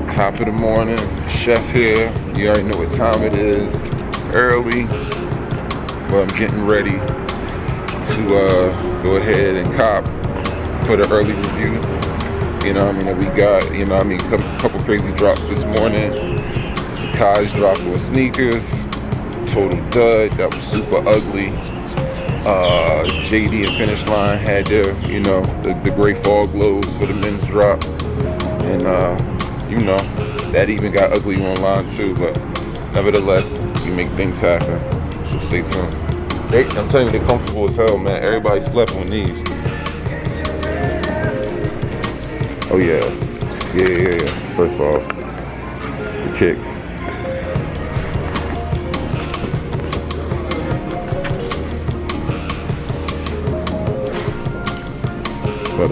Top of the morning, chef here. You already know what time it is. Early, but I'm getting ready to go ahead and cop for the early review. You know what I mean? That we got, you know what I mean, a couple crazy drops this morning. Sakai's drop with sneakers. Total dud. That was super ugly. JD and Finish Line had their, you know, the gray fog glows for the men's drop. And, you know, that even got ugly online too. But nevertheless, you make things happen. So stay tuned. I'm telling you, they're comfortable as hell, man. Everybody slept on these. Oh, yeah. Yeah. First of all, the kicks. But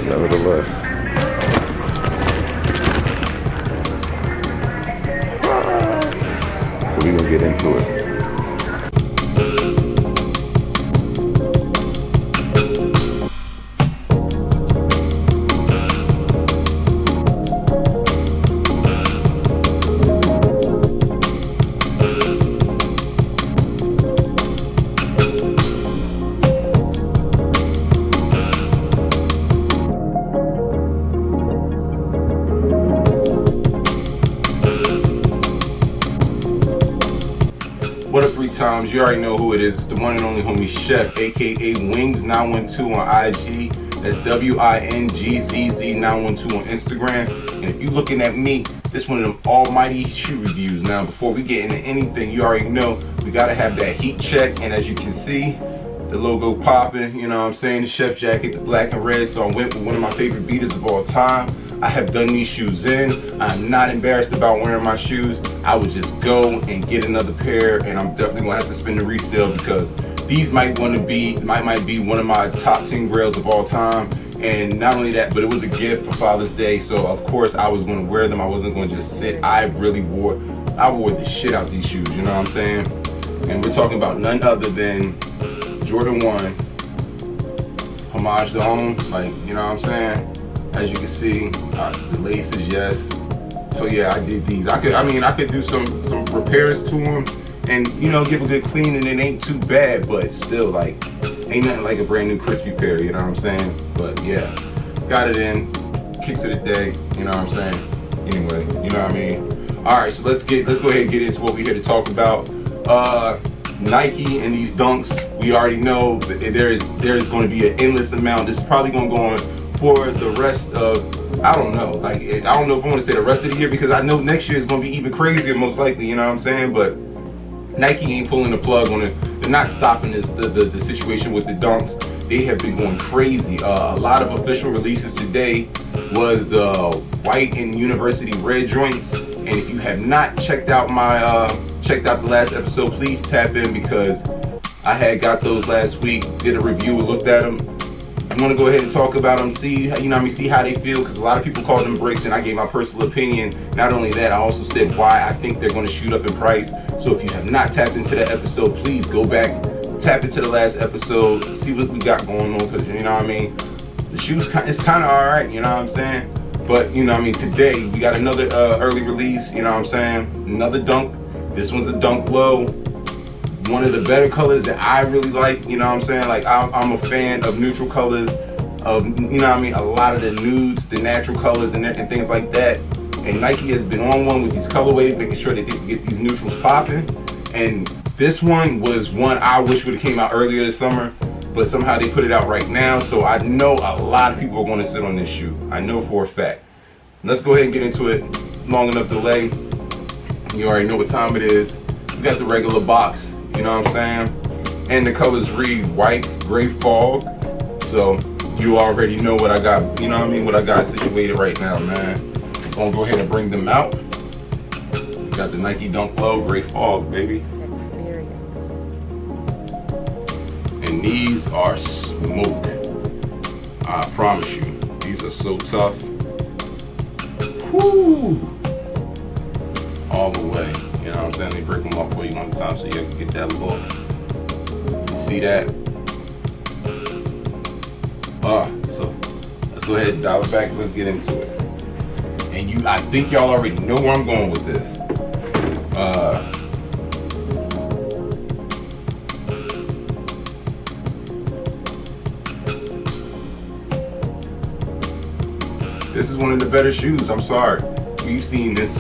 nevertheless, so we're gonna get into it. What up, 3 times? You already know who it is. It's the one and only homie Chef, aka Wings912 on IG. That's WINGZZ912 on Instagram. And if you're looking at me, this one of them almighty shoe reviews. Now, before we get into anything, you already know we gotta have that heat check. And as you can see, the logo popping. You know what I'm saying? The chef jacket, the black and red. So I went with one of my favorite beaters of all time. I have done these shoes in. I'm not embarrassed about wearing my shoes. I would just go and get another pair, and I'm definitely gonna have to spend the resale because these might be one of my top 10 grails of all time. And not only that, but it was a gift for Father's Day, so of course I was gonna wear them. I wasn't gonna just sit. I wore the shit out these shoes, you know what I'm saying? And we're talking about none other than Jordan 1, homage to home, like, you know what I'm saying? As you can see, the laces, yes. So yeah, I did these. I could do some repairs to them, and you know, give a good clean, and it ain't too bad. But still, like, ain't nothing like a brand new crispy pair. You know what I'm saying? But yeah, got it in. Kicks of the day. You know what I'm saying? Anyway, you know what I mean. All right, so let's go ahead and get into what we're here to talk about. Nike and these dunks. We already know that there is going to be an endless amount. This is probably going to go on for the rest of, I don't know, like, I don't know if I want to say the rest of the year, because I know next year is going to be even crazier, most likely, you know what I'm saying? But Nike ain't pulling the plug on it. They're not stopping the situation with the dunks. They have been going crazy. A lot of official releases today was the white and university red joints. And if you have not checked out the last episode, please tap in, because I had got those last week, did a review, looked at them. I want to go ahead and talk about them, see how they feel, because a lot of people call them bricks, and I gave my personal opinion. Not only that, I also said why I think they're going to shoot up in price. So if you have not tapped into that episode, please go back, tap into the last episode, see what we got going on, because you know what I mean, the shoes, it's kind of all right, you know what I'm saying? But you know what I mean, today we got another early release, you know what I'm saying, another dunk. This one's a dunk low. One of the better colors that I really like, you know what I'm saying? Like, I'm a fan of neutral colors, of, you know what I mean, a lot of the nudes, the natural colors and things like that. And Nike has been on one with these colorways, making sure that they can get these neutrals popping. And this one was one I wish would have came out earlier this summer, but somehow they put it out right now. So I know a lot of people are going to sit on this shoe. I know for a fact. Let's go ahead and get into it. Long enough delay. You already know what time it is. We got the regular box. You know what I'm saying? And the colors read white, gray fog. So you already know what I got, you know what I mean, what I got situated right now, man. I'm gonna go ahead and bring them out. Got the Nike Dunk Low, gray fog, baby. Experience. And these are smoke. I promise you, these are so tough. Whoo! All the way. You know what I'm saying? They break them up for you one time so you can get that look. You see that? So let's let's go ahead and dial it back. Let's get into it. And I think y'all already know where I'm going with this. This is one of the better shoes. I'm sorry. We've seen this.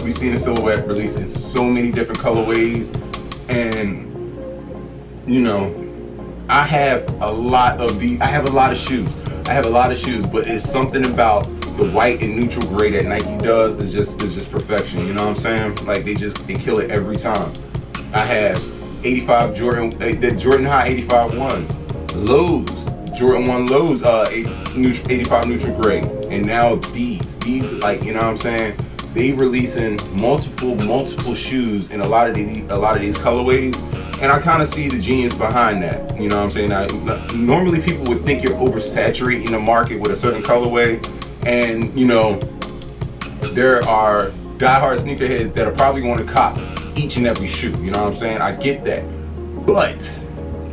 We've seen a silhouette released in so many different colorways, and you know, I have a lot of shoes. I have a lot of shoes, but it's something about the white and neutral gray that Nike does is just perfection. You know what I'm saying? Like they kill it every time. I have 85 the Jordan High 85 ones, lows, Jordan 1 lows, 85 neutral gray, and now these like, you know what I'm saying? They releasing multiple shoes in a lot of these colorways, and I kind of see the genius behind that. You know what I'm saying? Normally people would think you're oversaturating the market with a certain colorway, and you know, there are diehard sneakerheads that are probably going to cop each and every shoe. You know what I'm saying? I get that, but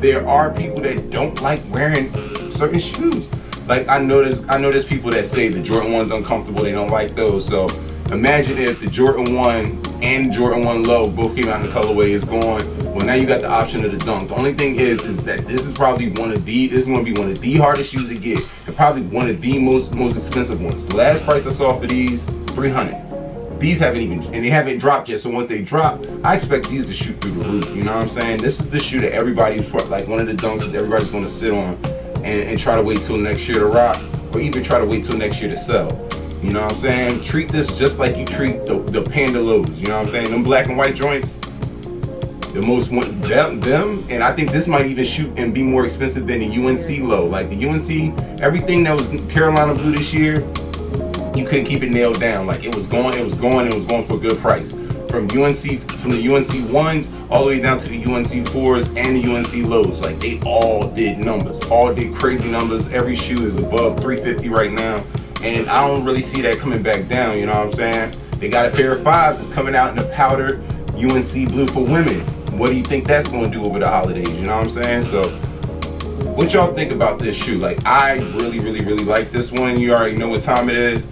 there are people that don't like wearing certain shoes. Like I know there's people that say the Jordan 1's uncomfortable, they don't like those. So imagine if the Jordan 1 and Jordan 1 low both came out in the colorway is gone. Well, now you got the option of the Dunk. The only thing is that this is probably going to be one of the hardest shoes to get, and probably one of the most expensive ones. The last price I saw for these, $300. These they haven't dropped yet. So once they drop, I expect these to shoot through the roof. You know what I'm saying? This is the shoe that everybody's like one of the Dunks that everybody's going to sit on and try to wait till next year to rock, or even try to wait till next year to sell. You know what I'm saying? Treat this just like you treat the Panda Lows. You know what I'm saying? Them black and white joints, the most them, and I think this might even shoot and be more expensive than the UNC low. Like the UNC, everything that was Carolina blue this year, you couldn't keep it nailed down. Like it was going for a good price. From the UNC ones all the way down to the UNC 4s and the UNC lows. Like they all did numbers, all did crazy numbers. Every shoe is above 350 right now. And I don't really see that coming back down, you know what I'm saying? They got a pair of 5s that's coming out in the powdered UNC blue for women. What do you think that's going to do over the holidays, you know what I'm saying? So, what y'all think about this shoe? Like, I really like this one. You already know what time it is.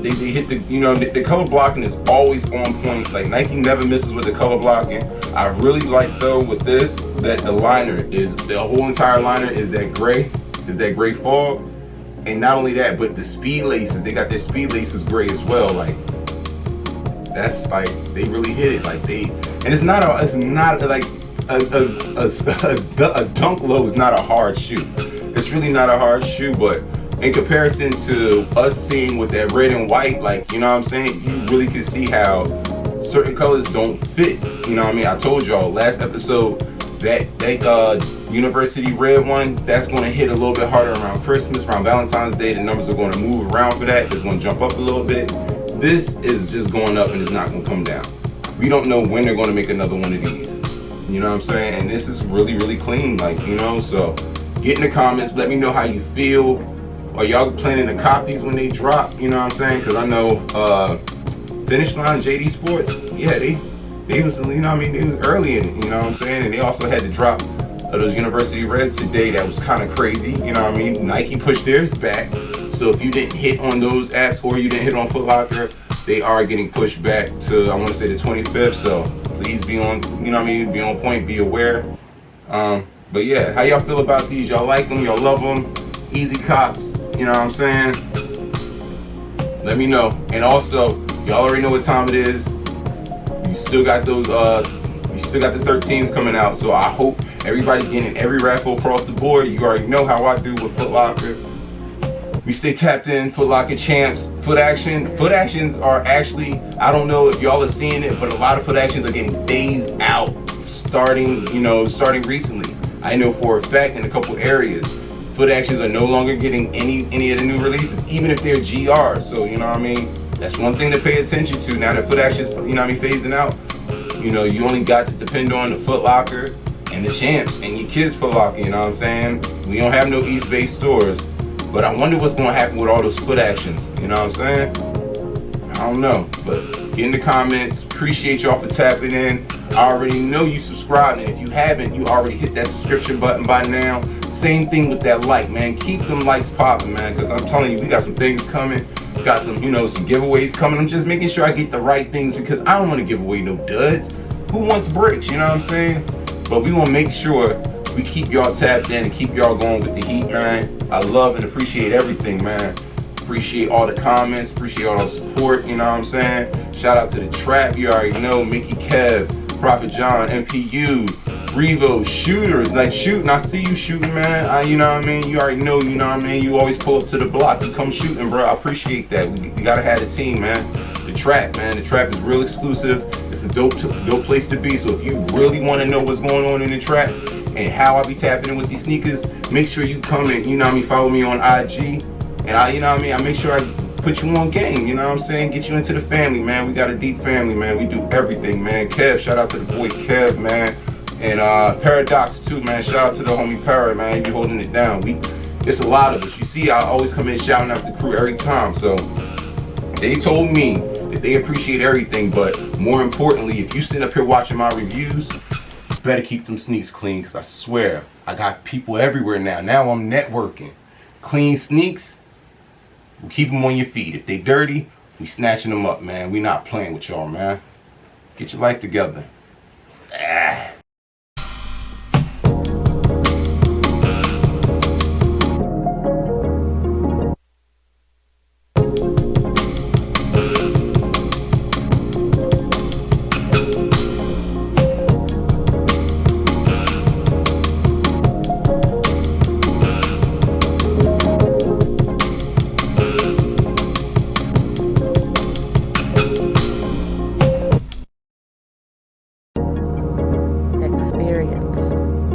They hit the color blocking is always on point. Like, Nike never misses with the color blocking. I really like, though, with this, that the whole entire liner is that gray fog. And not only that, but the speed laces, they got their speed laces gray as well. Like that's like they really hit it. Like it's not like a Dunk low is not a hard shoe. It's really not a hard shoe, but in comparison to us seeing with that red and white, like, you know what I'm saying, you really can see how certain colors don't fit. You know what I mean? I told y'all last episode that University red one, that's going to hit a little bit harder around Christmas, around Valentine's Day. The numbers are going to move around for that. It's going to jump up a little bit. This is just going up and it's not going to come down. We don't know when they're going to make another one of these. You know what I'm saying? And this is really clean, like, you know. So get in the comments, let me know how you feel. Are y'all planning to cop these when they drop? You know what I'm saying? Because I know Finish Line, JD Sports, yeah, they was, you know what I mean, they was early in it, you know what I'm saying? And they also had to drop those University Reds today. That was kind of crazy, you know what I mean? Nike pushed theirs back. So if you didn't hit on those apps or you didn't hit on Foot Locker, they are getting pushed back to, I want to say, the 25th. So please be on, you know what I mean, be on point, be aware. But yeah, how y'all feel about these? Y'all like them? Y'all love them? Easy cops, you know what I'm saying? Let me know. And also, y'all already know what time it is. You still got those, you still got the 13s coming out. So I hope everybody's getting every raffle across the board. You already know how I do with Foot Locker. We stay tapped in, Foot Locker champs. Foot actions are actually, I don't know if y'all are seeing it, but a lot of foot actions are getting phased out starting recently. I know for a fact in a couple areas, foot actions are no longer getting any of the new releases, even if they're GR. So, you know what I mean? That's one thing to pay attention to. Now that foot actions, you know what I mean, phasing out, you know, you only got to depend on the Foot Locker and the champs and your kids' Foot Locker, you know what I'm saying? We don't have no East Bay stores. But I wonder what's going to happen with all those foot actions. You know what I'm saying? I don't know. But get in the comments. Appreciate y'all for tapping in. I already know you subscribed. And if you haven't, you already hit that subscription button by now. Same thing with that like, man. Keep them likes popping, man, because I'm telling you, we got some things coming. Got some, you know, some giveaways coming. I'm just making sure I get the right things because I don't want to give away no duds. Who wants bricks? You know what I'm saying? But we want to make sure we keep y'all tapped in and keep y'all going with the heat, man. I love and appreciate everything, man. Appreciate all the comments, appreciate all the support, you know what I'm saying? Shout out to the trap, you already know, Mickey Kev, Prophet John, MPU, Revo, shooters, like shooting, I see you shooting, man. You know what I mean? You already know, you know what I mean? You always pull up to the block, you come shooting, bro. I appreciate that. We gotta have a team, man. The trap, man, the trap is real exclusive. It's a dope place to be. So if you really want to know what's going on in the trap and how I be tapping in with these sneakers, make sure you come and, you know what I mean, follow me on IG. And you know what I mean, I make sure I put you on game, you know what I'm saying? Get you into the family, man. We got a deep family, man. We do everything, man. Kev, shout out to the boy Kev, man. And Paradox too, man. Shout out to the homie Para, man. He be holding it down. It's a lot of us. You see, I always come in shouting out the crew every time. So they told me that they appreciate everything, but more importantly, if you sit up here watching my reviews, you better keep them sneaks clean, because I swear, I got people everywhere now. Now I'm networking. Clean sneaks, we'll keep them on your feet. If they dirty, we snatching them up, man. We not playing with y'all, man. Get your life together.